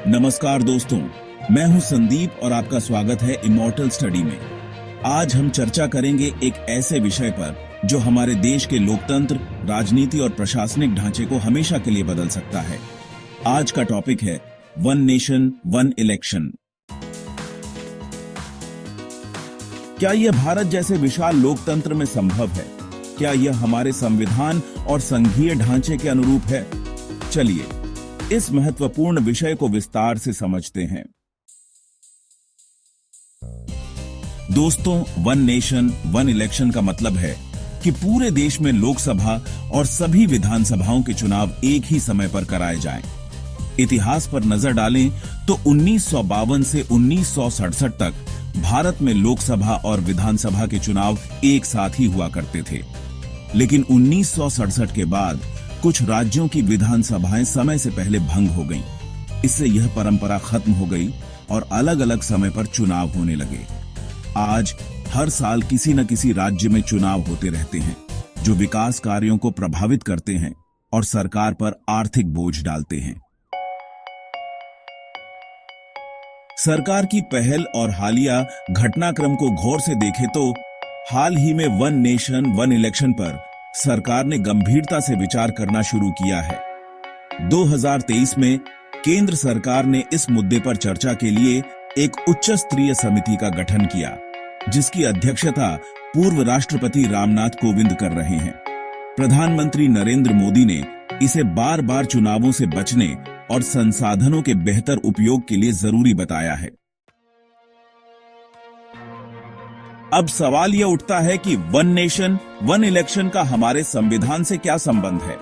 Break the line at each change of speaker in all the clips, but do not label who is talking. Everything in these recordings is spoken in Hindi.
नमस्कार दोस्तों, मैं हूं संदीप और आपका स्वागत है इमॉर्टल स्टडी में। आज हम चर्चा करेंगे एक ऐसे विषय पर जो हमारे देश के लोकतंत्र, राजनीति और प्रशासनिक ढांचे को हमेशा के लिए बदल सकता है। आज का टॉपिक है वन नेशन वन इलेक्शन। क्या यह भारत जैसे विशाल लोकतंत्र में संभव है? क्या यह हमारे संविधान और संघीय ढांचे के अनुरूप है? चलिए इस महत्वपूर्ण विषय को विस्तार से समझते हैं। दोस्तों, वन नेशन वन इलेक्शन का मतलब है कि पूरे देश में लोकसभा और सभी विधानसभाओं के चुनाव एक ही समय पर कराए जाएं। इतिहास पर नजर डालें तो 1952 से 1967 तक भारत में लोकसभा और विधानसभा के चुनाव एक साथ ही हुआ करते थे। लेकिन 1967 के बाद कुछ राज्यों की विधानसभाएं समय से पहले भंग हो गईं। इससे यह परंपरा खत्म हो गई और अलग अलग समय पर चुनाव होने लगे। आज हर साल किसी न किसी राज्य में चुनाव होते रहते हैं, जो विकास कार्यों को प्रभावित करते हैं और सरकार पर आर्थिक बोझ डालते हैं। सरकार की पहल और हालिया घटनाक्रम को गौर से देखें तो हाल ही में वन नेशन वन इलेक्शन पर सरकार ने गंभीरता से विचार करना शुरू किया है। 2023 में केंद्र सरकार ने इस मुद्दे पर चर्चा के लिए एक उच्च स्तरीय समिति का गठन किया, जिसकी अध्यक्षता पूर्व राष्ट्रपति रामनाथ कोविंद कर रहे हैं। प्रधानमंत्री नरेंद्र मोदी ने इसे बार बार चुनावों से बचने और संसाधनों के बेहतर उपयोग के लिए जरूरी बताया है। अब सवाल यह उठता है कि वन नेशन वन इलेक्शन का हमारे संविधान से क्या संबंध है?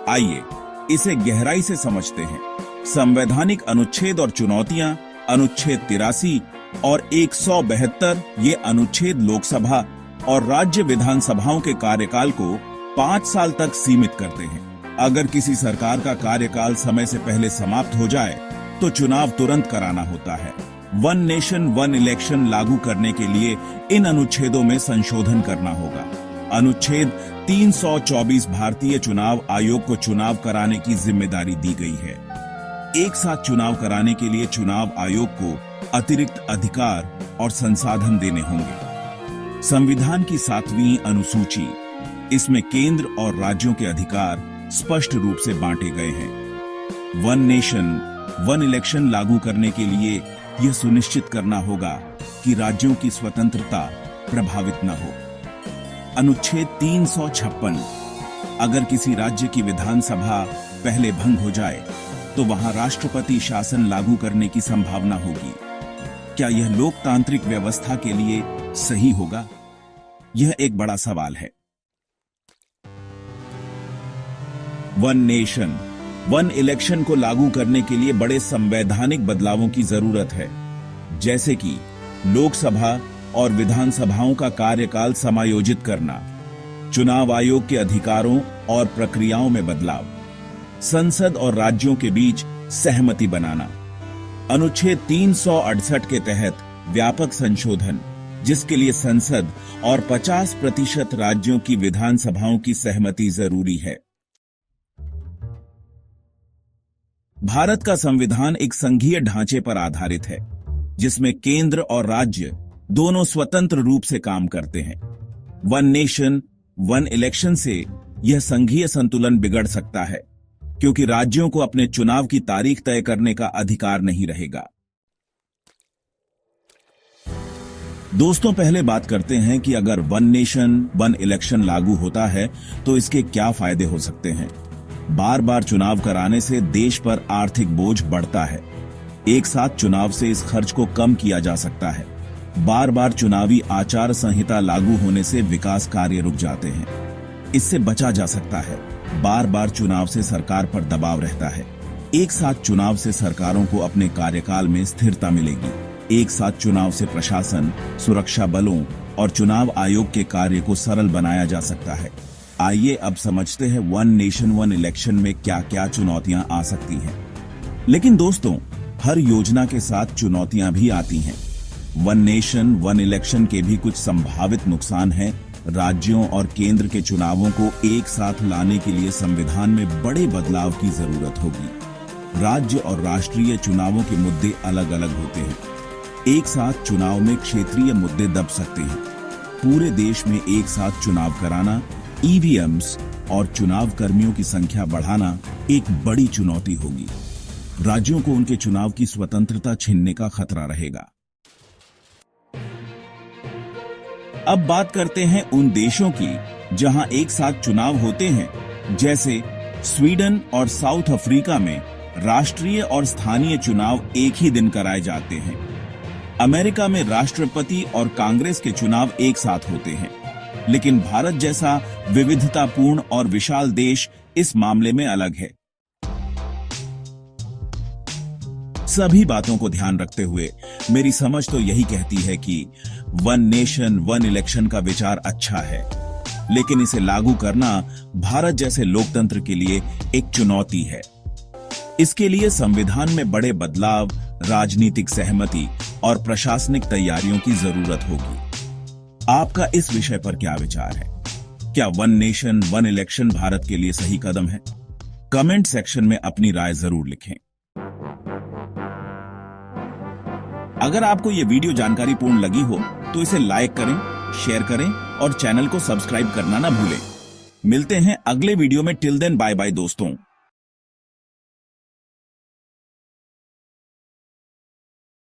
आइए इसे गहराई से समझते हैं। संवैधानिक अनुच्छेद और चुनौतियां। अनुच्छेद 83 और 172 ये अनुच्छेद लोकसभा और राज्य विधानसभाओं के कार्यकाल को 5 साल तक सीमित करते हैं। अगर किसी सरकार का कार्यकाल समय से पहले समाप्त हो जाए तो चुनाव तुरंत कराना होता है। वन नेशन वन इलेक्शन लागू करने के लिए इन अनुच्छेदों में संशोधन करना होगा। अनुच्छेद 324 भारतीय चुनाव आयोग को चुनाव कराने की जिम्मेदारी दी गई है। एक साथ चुनाव कराने के लिए चुनाव आयोग को अतिरिक्त अधिकार और संसाधन देने होंगे। संविधान की 7वीं अनुसूची, इसमें केंद्र और राज्यों के अधिकार स्पष्ट रूप से बांटे गए हैं। वन नेशन वन इलेक्शन लागू करने के लिए यह सुनिश्चित करना होगा कि राज्यों की स्वतंत्रता प्रभावित न हो। अनुच्छेद 356, अगर किसी राज्य की विधानसभा पहले भंग हो जाए तो वहां राष्ट्रपति शासन लागू करने की संभावना होगी। क्या यह लोकतांत्रिक व्यवस्था के लिए सही होगा? यह एक बड़ा सवाल है। वन नेशन वन इलेक्शन को लागू करने के लिए बड़े संवैधानिक बदलावों की जरूरत है, जैसे कि लोकसभा और विधानसभाओं का कार्यकाल समायोजित करना, चुनाव आयोग के अधिकारों और प्रक्रियाओं में बदलाव, संसद और राज्यों के बीच सहमति बनाना, अनुच्छेद 368 के तहत व्यापक संशोधन, जिसके लिए संसद और 50% राज्यों की विधानसभाओं की सहमति जरूरी है। भारत का संविधान एक संघीय ढांचे पर आधारित है, जिसमें केंद्र और राज्य दोनों स्वतंत्र रूप से काम करते हैं। वन नेशन वन इलेक्शन से यह संघीय संतुलन बिगड़ सकता है, क्योंकि राज्यों को अपने चुनाव की तारीख तय करने का अधिकार नहीं रहेगा। दोस्तों, पहले बात करते हैं कि अगर वन नेशन वन इलेक्शन लागू होता है तो इसके क्या फायदे हो सकते हैं। बार बार चुनाव कराने से देश पर आर्थिक बोझ बढ़ता है। एक साथ चुनाव से इस खर्च को कम किया जा सकता है। बार बार चुनावी आचार संहिता लागू होने से विकास कार्य रुक जाते हैं। इससे बचा जा सकता है। बार बार चुनाव से सरकार पर दबाव रहता है। एक साथ चुनाव से सरकारों को अपने कार्यकाल में स्थिरता मिलेगी। एक साथ चुनाव से प्रशासन, सुरक्षा बलों और चुनाव आयोग के कार्य को सरल बनाया जा सकता है। आइए अब समझते हैं वन नेशन वन इलेक्शन में क्या क्या चुनौतियां आ सकती हैं। लेकिन दोस्तों, हर योजना के साथ चुनौतियां भी आती हैं। वन नेशन वन इलेक्शन के भी कुछ संभावित नुकसान हैं। राज्यों और केंद्र के चुनावों को एक साथ लाने के लिए संविधान में बड़े बदलाव की जरूरत होगी। राज्य और राष्ट्रीय चुनावों के मुद्दे अलग अलग होते हैं। एक साथ चुनाव में क्षेत्रीय मुद्दे दब सकते हैं। पूरे देश में एक साथ चुनाव कराना, ईवीएम्स और चुनाव कर्मियों की संख्या बढ़ाना एक बड़ी चुनौती होगी। राज्यों को उनके चुनाव की स्वतंत्रता छीनने का खतरा रहेगा। अब बात करते हैं उन देशों की जहां एक साथ चुनाव होते हैं, जैसे स्वीडन और साउथ अफ्रीका में राष्ट्रीय और स्थानीय चुनाव एक ही दिन कराए जाते हैं। अमेरिका में राष्ट्रपति और कांग्रेस के चुनाव एक साथ होते हैं, लेकिन भारत जैसा विविधतापूर्ण और विशाल देश इस मामले में अलग है। सभी बातों को ध्यान रखते हुए मेरी समझ तो यही कहती है कि वन नेशन वन इलेक्शन का विचार अच्छा है, लेकिन इसे लागू करना भारत जैसे लोकतंत्र के लिए एक चुनौती है। इसके लिए संविधान में बड़े बदलाव, राजनीतिक सहमति और प्रशासनिक तैयारियों की जरूरत होगी। आपका इस विषय पर क्या विचार है? क्या one nation one election Bharat के लिए सही कदम है? कमेंट सेक्शन में अपनी राय जरूर लिखें। अगर आपको यह वीडियो जानकारीपूर्ण लगी हो तो इसे लाइक करें, शेयर करें और चैनल को सब्सक्राइब करना ना भूलें। मिलते हैं अगले वीडियो में। टिल देन बाय बाय दोस्तों।